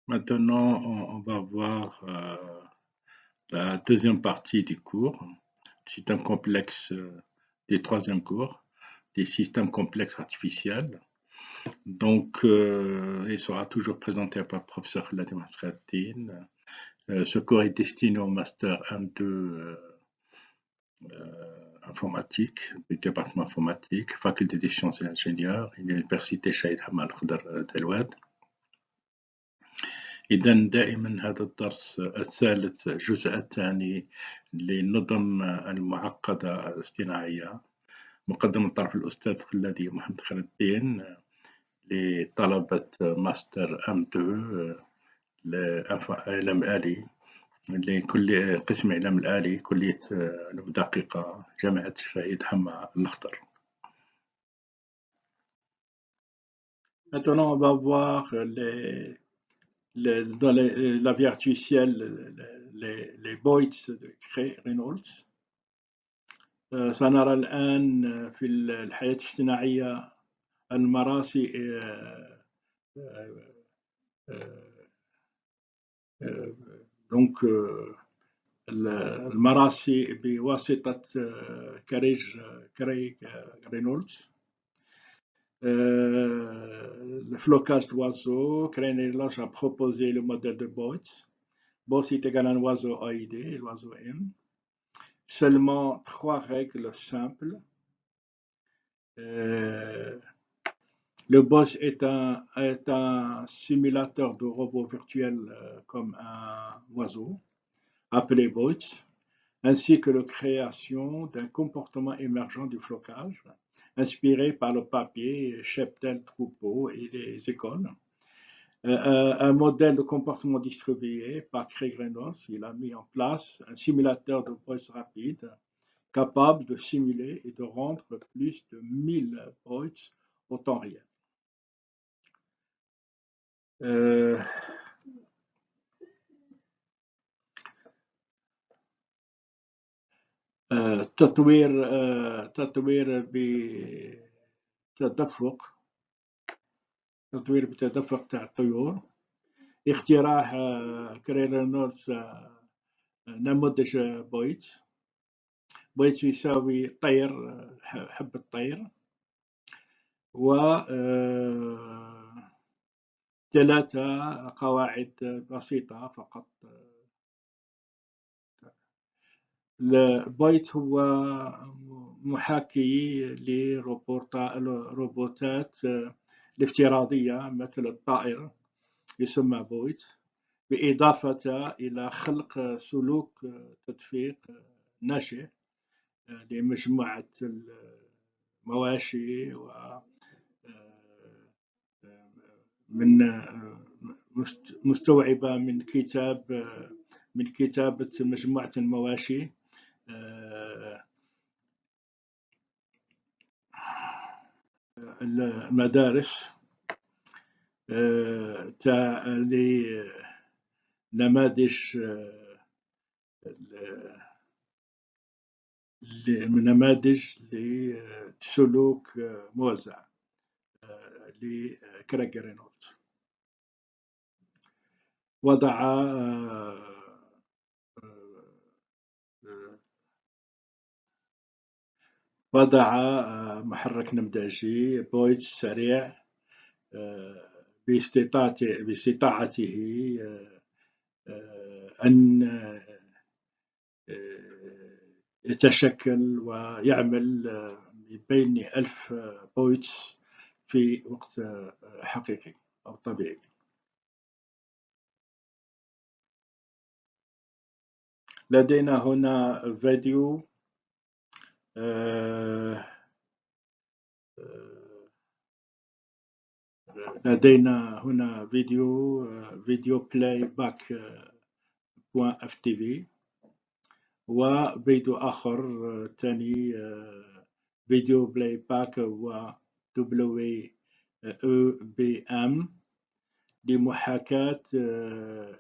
Maintenant, on va voir la deuxième partie du cours, système complexe des troisième cours, des systèmes complexes artificiels. Donc, il sera toujours présenté par le professeur Khaled Masraddine. Ce cours est destiné au master M2 informatique, du département informatique, faculté des sciences et ingénieurs, université Shahid Hamal Khdar Delouad. إذا دائما هذا الدرس الثالث الجزء الثاني للنظم المعقدة الاصطناعية مقدم من طرف الأستاذ خلادي محمد خير الدين لطلبة ماستر M2 لإعلام آلي لكل قسم إعلام الآلي كلية علوم دقيقة جامعة الشهيد حما الأخضر. Maintenant, on va voir dans la vie artificielle les boits de Reynolds. سنرى الآن في الحياة الاجتماعية المراسي donc المراسي بواسطة كريغ رينولدز. Le flocage d'oiseaux, Reynolds a proposé le modèle de Boyce. Boyce est égal à un oiseau AID, l'oiseau M. Seulement 3 règles simples. Le Boyce est un simulateur de robot virtuel comme un oiseau, appelé Boyce, ainsi que la création d'un comportement émergent du flocage, inspiré par le papier, cheptel, troupeau et les écoles. Un modèle de comportement distribué par Craig Reynolds. Il a mis en place un simulateur de Boyce rapide, capable de simuler et de rendre plus de 1000 Boyce au temps réel. تطوير بتدفق تاع الطيور. اختراع كريغ رينولدز نموذج بويتس. بويتس يساوي طير، حبة طير، و 3 قواعد بسيطة فقط. البايت هو محاكي للروبوتات الافتراضية مثل الطائر يسمى بويت، بإضافة إلى خلق سلوك تدفيق ناشئ لمجموعة المواشي و من مستوعبة من كتابة مجموعة المواشي المدارس تاع نماذج لسلوك موزع لكريغ رينولدز. وضع محرك نمذجي بويتس سريع باستطاعته أن يتشكل ويعمل بين 1000 بويتس في وقت حقيقي أو طبيعي. لدينا هنا فيديو فيديو بلاي باك .ftv، وفيديو آخر ثاني فيديو بلاي باك هو WEBM لمحاكاة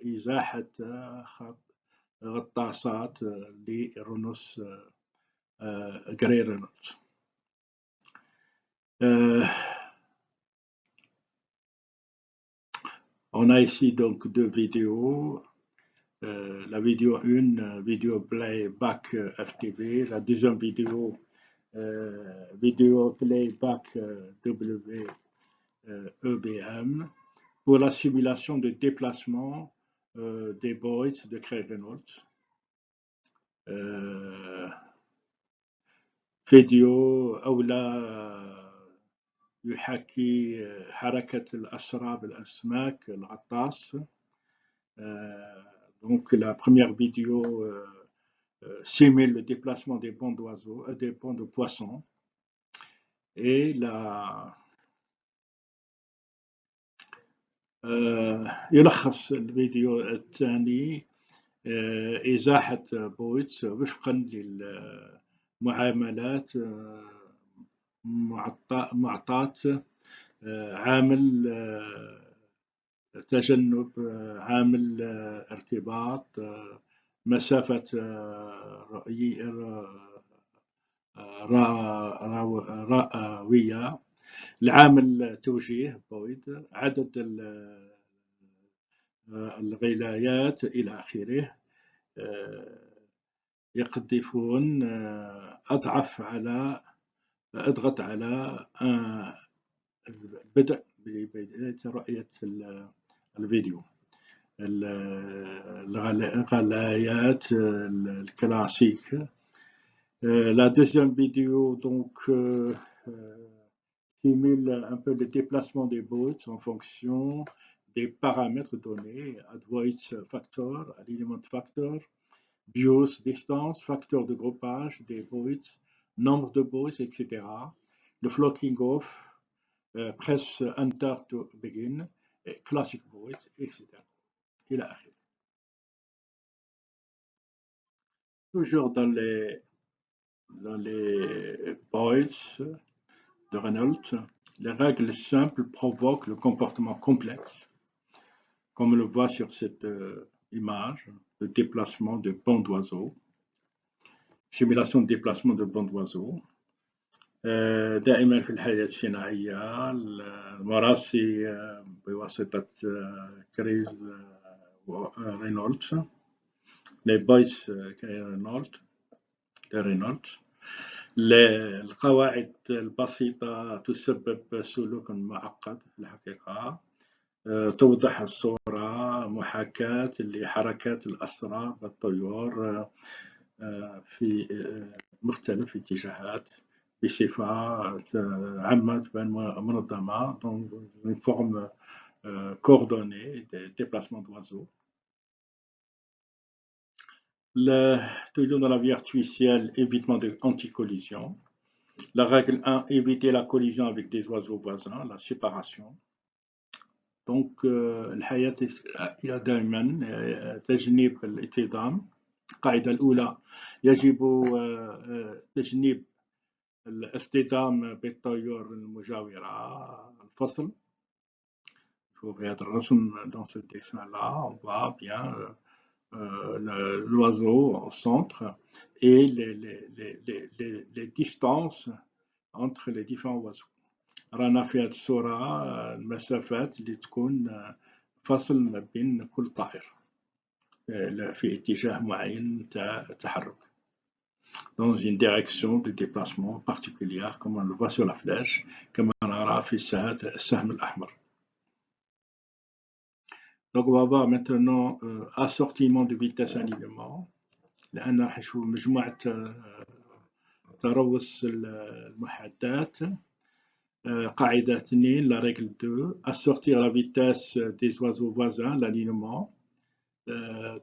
إزاحة غطاسات لرونوس جري رينولدز. On a ici donc deux vidéos. La vidéo 1, vidéo playback FTV, la deuxième vidéo, vidéo playback WEBM, pour la simulation de déplacement des Boyds de Cray-Reynolds. فيديو أولى يحاكي حركة الأسراب الأسماك الغطاس. Donc la première vidéo simule le déplacement des bancs d'oiseaux, des bancs de poissons. Et la يلخص الفيديو الثاني إزاحة بويتس وفقا للمعاملات معطاة عامل تجنب، عامل ارتباط، مسافة رئوية، العامل توجيه بويد، عدد الغلايات إلى آخره. يقذفون اضغط على البدء ببداية رؤية الفيديو. الغلايات الكلاسيك. La deuxième vidéo donc simule un peu le déplacement des boats en fonction des paramètres donnés: Advoids factor, alignment factor, BIOS distance, facteur de groupage des boats, nombre de boats, etc. Le floating off, press enter to begin, classic boats, etc. إلى آخره. Toujours dans les boys de Reynolds, les règles simples provoquent le comportement complexe, comme on le voit sur cette image, le déplacement de bancs d'oiseaux, simulation de déplacement de bancs d'oiseaux. دائما في الحياة الصناعية المراسي بواسطة كريس رينولدز، les boys رينولدز. القواعد البسيطة تسبب سلوك معقد في الحقيقة. توضح الصورة محاكاة لحركات الأسراب والطيور في مختلف اتجاهات بصفة عامة تبان منظمة dans une forme coordonnée des déplacements d'oiseaux. Toujours dans la vie artificielle, évitement de anti-collision. La règle 1, éviter la collision avec des oiseaux voisins, la séparation. Donc الحياة دائما تجنيب الاصطدام. القاعدة الأولى يجب تجنيب الاصطدام بالطيور المجاورة، الفصل. Vous voyez le الرسم dans ce dessin-là, on voit bien l'oiseau au centre et les distances entre les différents oiseaux. رانا في هذه الصورة المسافات اللي تكون فصل ما بين كل طائر في اتجاه معين تاع التحرك dans une direction de déplacement particulière comme on le voit sur la flèche كما نرى في السهم الأحمر. Donc on va voir maintenant assortiment de vitesse alignement، لأن راح نشوف مجموعة تروس المحاذاة. قاعدة 2 la règle 2 assortir la vitesse des oiseaux voisins l'alignement.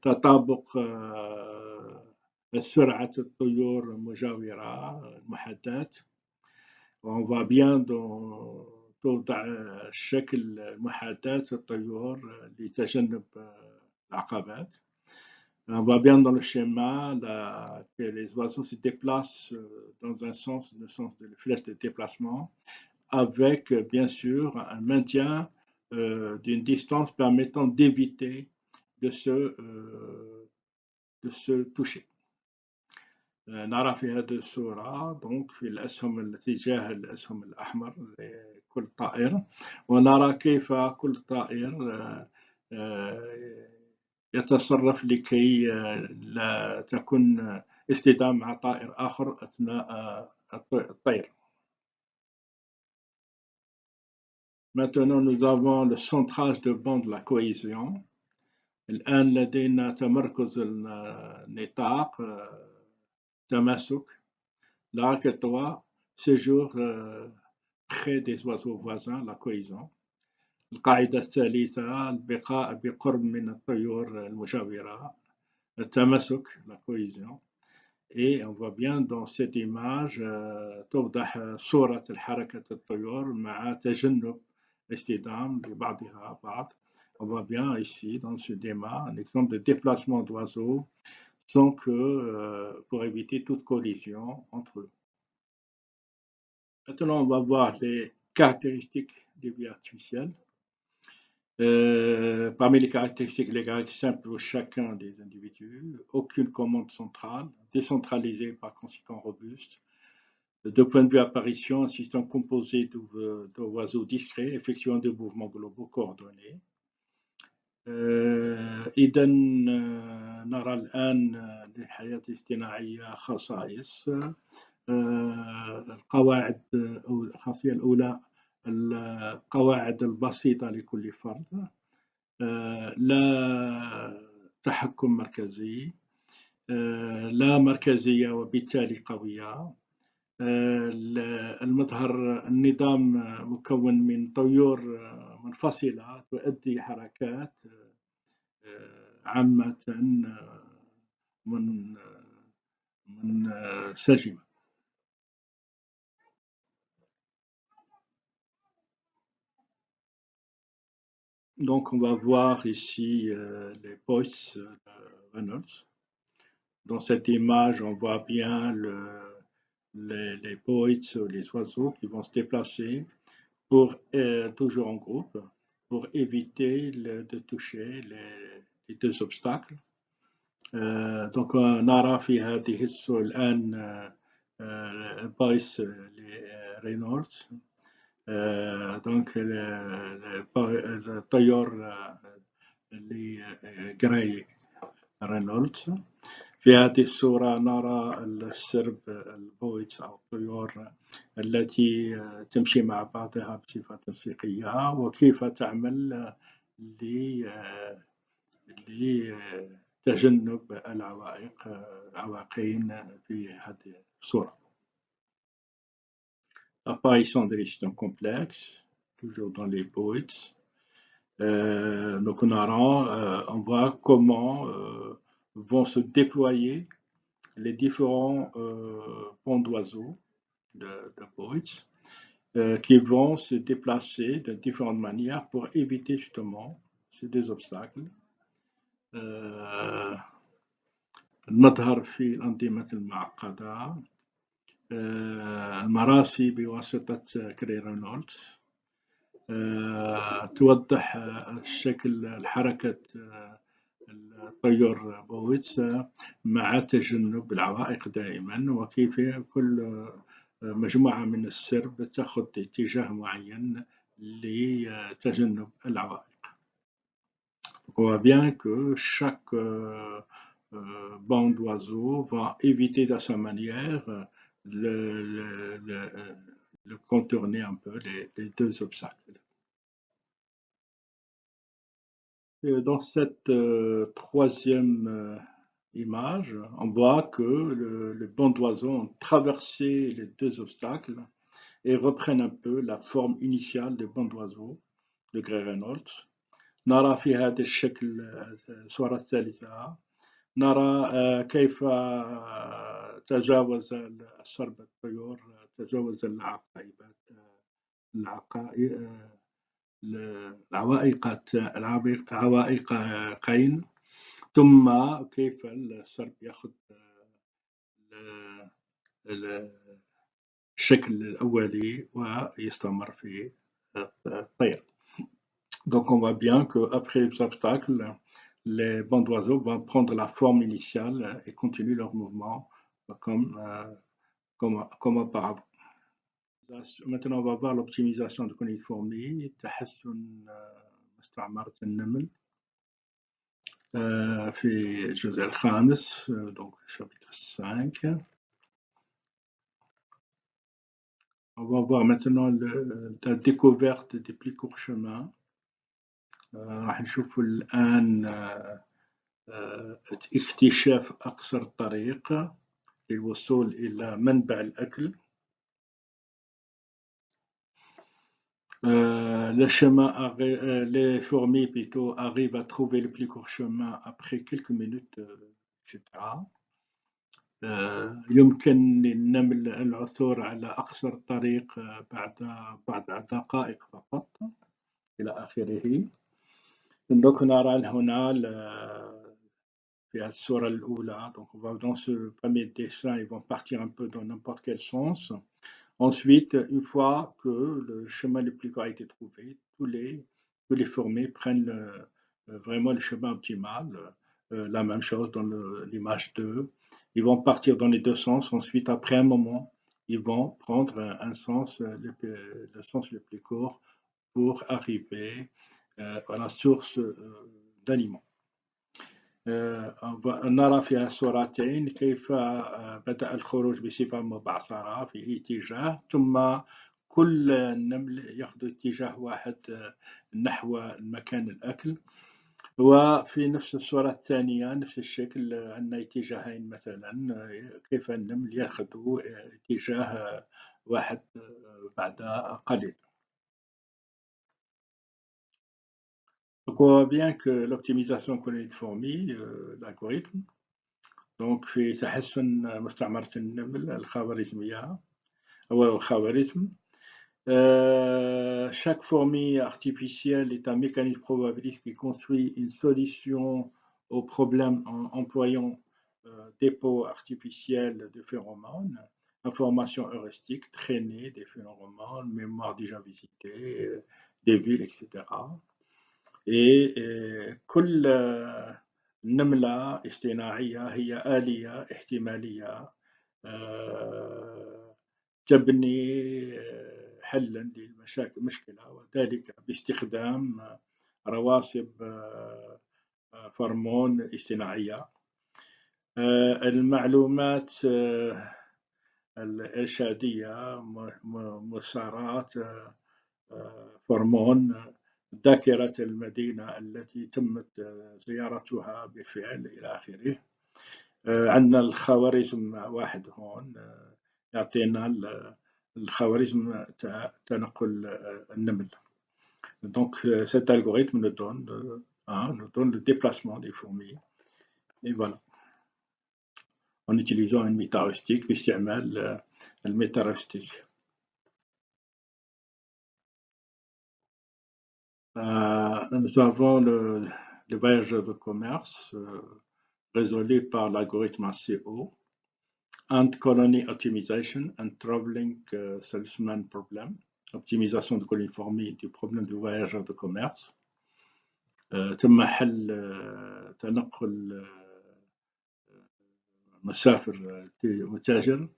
تطابق سرعة الطيور المجاورة المحاذاة. On voit bien توضع شكل محاذاة الطيور لتجنب العقبات. On voit bien dans le schéma que les oiseaux se déplacent dans un sens, le sens de la flèche de déplacement, avec bien sûr un maintien d'une distance permettant d'éviter de se toucher. نرى في هذه الصورة donc في الأسهم الاتجاه الأسهم الأحمر لكل طائر، ونرى كيف كل طائر يتصرف لكي لا تكون اصطدام مع طائر آخر أثناء الطير. Maintenant, nous avons le centrage de bande de la cohésion. الآن لدينا تمركز النطاق تماسك. L'arc 3, séjour près des oiseaux voisins, la cohésion. القاعدة الثالثة البقاء بقرب من الطيور المجاورة، التماسك، la cohésion. Et on voit bien dans cette image توضح صورة حركة الطيور مع تجنب اصطدام ببعضها بعض. On voit bien ici dans ce schéma un exemple de déplacement d'oiseaux sans que pour éviter toute collision entre eux. Maintenant, on va voir les caractéristiques des vies artificielles. Parmi les caractéristiques simples pour chacun des individus, aucune commande centrale, décentralisée par conséquent robuste. De point de vue apparition, un système composé d'oiseaux discrets effectuant des mouvements globaux coordonnés. إذا نرى الآن للحياة الاصطناعية خصائص. القواعد أو الخاصية الأولى القواعد البسيطة لكل فرد، لا تحكم مركزي، لا مركزية وبالتالي قوية. المظهر النظام مكون من طيور منفصلة تؤدي حركات عامة منسجمة. Donc on va voir ici les posts Reynolds. Dans cette image, on voit bien les poets, les oiseaux qui vont se déplacer pour, toujours en groupe, pour éviter de toucher les deux obstacles. Donc نرى في هذه الصورة الآن بايس رينولدز. دونك الطيور اللي جراي رينولدز. في هذه الصورة نرى السرب البويتس أو الطيور التي تمشي مع بعضها بصفة تنسيقية وكيف تعمل لتجنب العوائقين في هذه الصورة. Apparition des systèmes complexes, toujours dans les poets. Donc on voit comment vont se déployer les différents ponts d'oiseaux de poets qui vont se déplacer de différentes manières pour éviter justement ces deux obstacles. المظهر في الأنظمة المعقدة، المراسي بواسطة كري رينولدز توضح الشكل الحركة الطيور بويتس مع تجنب العوائق دائما، وكيف كل مجموعة من السرب تأخذ اتجاه معين لتجنب العوائق. On voit bien que chaque bande d'oiseaux va éviter de sa manière le contourner un peu les deux obstacles. Dans cette troisième image, on voit que les bancs d'oiseaux ont traversé les deux obstacles et reprennent un peu la forme initiale des bancs d'oiseaux de Gray Reynolds. نرى في هذا الشكل الصورة الثالثة نرى كيف تجاوز السرب الطيور تجاوز العوائقين، ثم كيف السرب يأخذ الشكل الأولي ويستمر في الطير. Donc on voit bien qu'après les obstacles, les bancs d'oiseaux vont prendre la forme initiale et continuer leur mouvement comme auparavant. Maintenant on va voir l'optimisation de coniformie، تحسن مستعمرة النمل. في الجزء الخامس donc chapitre 5. On va voir maintenant la découverte des plus courts chemins. راح نشوفوا الآن اكتشاف أقصر طريق للوصول إلى منبع الأكل. Les fourmis plutôt arrivent à trouver le plus court chemin après quelques minutes, etc. يمكن للنمل العثور على أقصر طريق بعد دقائق فقط إلى آخره. Donc نرى هنا في الصورة الأولى. Donc dans ce premier dessin, ils vont partir un peu dans n'importe quel sens. Ensuite, une fois que le chemin le plus court a été trouvé, tous les fourmis prennent vraiment le chemin optimal. La même chose dans l'image 2. Ils vont partir dans les deux sens. Ensuite, après un moment, ils vont prendre le sens le plus court pour arriver à la source d'aliments. نرى في الصورتين كيف بدأ الخروج بصفة مبعثرة في اتجاه، ثم كل نمل يأخذ اتجاه واحد نحو مكان الأكل. وفي نفس الصورة الثانية نفس الشكل، عندنا اتجاهين مثلا، كيف النمل يأخذ اتجاه واحد بعد قليل. Donc on voit bien que l'optimisation colonie de fourmis, l'algorithme, donc في تحسن مستعمرة النمل الخوارزمية أو الخوارزم. Chaque fourmi artificielle est un mécanisme probabiliste qui construit une solution au problème en employant des pots artificiels de phéromones, information heuristique, traînée des phéromones, mémoire déjà visitée, des villes, etc. كل نملة اصطناعية هي آلية احتمالية تبني حلا للمشكلة، وذلك باستخدام رواسب فرمون اصطناعية. المعلومات الإرشادية، مسارات فرمون، ذاكرة المدينة التي تمت زيارتها بالفعل إلى آخره. عندنا الخوارزم واحد هون يعطينا الخوارزم تنقل النمل. Donc cet algorithme nous donne le déplacement des fourmis. Et voilà. En utilisant une méta-heuristique باستعمال الميتا-heuristique. Nous avons le voyageur de commerce résolu par l'algorithme ACO, Ant Colony Optimization and Traveling Salesman Problem, optimisation de colonie fourmi du problème du voyageur de commerce. تم حل تنقل مسافر وتاجر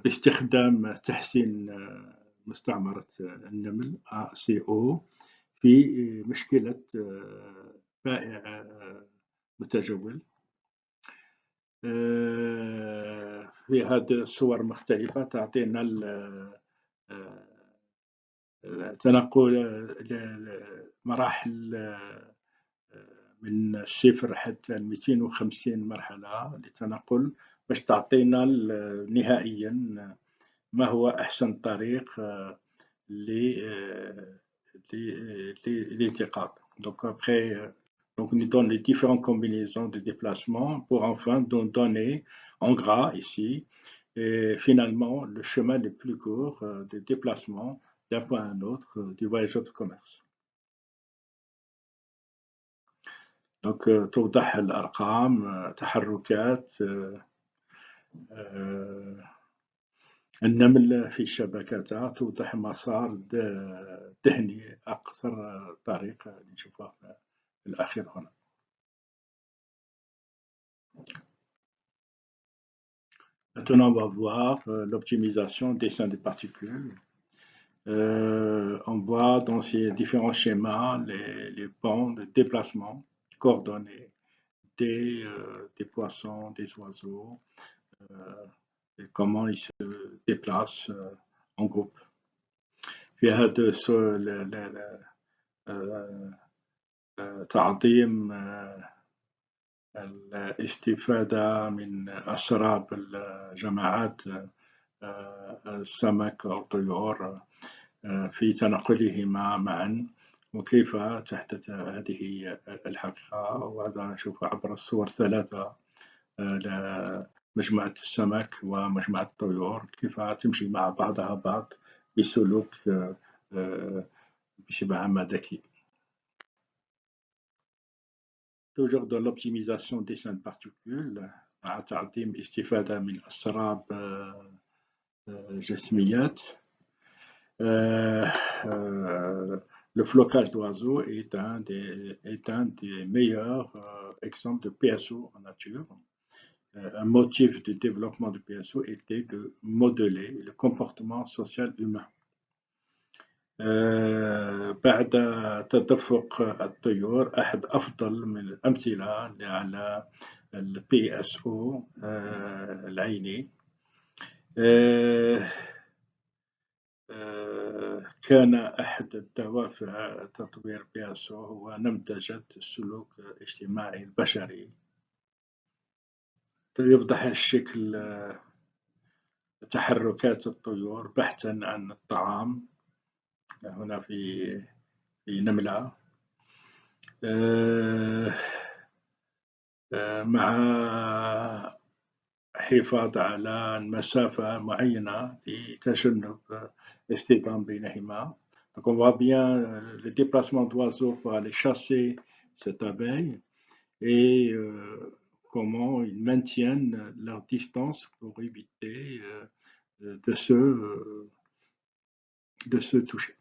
باستخدام تحسين مستعمرة النمل ACO في مشكلة بائع متجول. في هذه الصور مختلفة تعطينا تنقل مراحل من الصفر حتى 250 مرحلة للتنقل باش تعطينا نهائيا ما هو أحسن طريق للانتقال. Donc après, donc nous donne les différentes combinaisons de déplacement pour enfin nous donner en gras ici et finalement le chemin le plus court de déplacement d'un point à un autre du voyageur de commerce. Donc توضح الأرقام، تحركات النمل في الشبكة، توضح مسار دهني أقصر طريق اللي نشوفها في الأخير هنا. Maintenant, on va voir l'optimisation des dessin des particules. On voit dans ces différents schémas les ponts de déplacement coordonnés des poissons, des oiseaux, et comment ils se déplacent en groupe. في هذا تعظيم الاستفادة من أسراب جماعات السمك أو الطيور في تنقلهما معا، وكيف تحدث هذه الحقيقة. وهذا نشوف عبر الصور ثلاثة لمجموعة السمك ومجموعة الطيور كيف تمشي مع بعضها بعض بسلوك بشبه عامة ذكي. Toujours dans l'optimisation des scènes particules مع تعظيم استفادة من أسراب جسميات. Le flocage d'oiseaux est un des meilleurs exemples de PSO en nature. Un motif de développement du PSO était de modeler le comportement social humain. بعد تدفق الطيور أحد أفضل من الأمثلة على ال PSO العيني. كان أحد الدوافع تطوير PSO هو نمذجة السلوك الاجتماعي البشري. يوضح الشكل تحركات الطيور بحثا عن الطعام هنا في نملة، مع حفاظ على مسافة معينة لتجنب اصطدام بينهما. Donc on voit bien le déplacement d'oiseaux pour aller chasser cette abeille et comment ils maintiennent leur distance pour éviter de se toucher.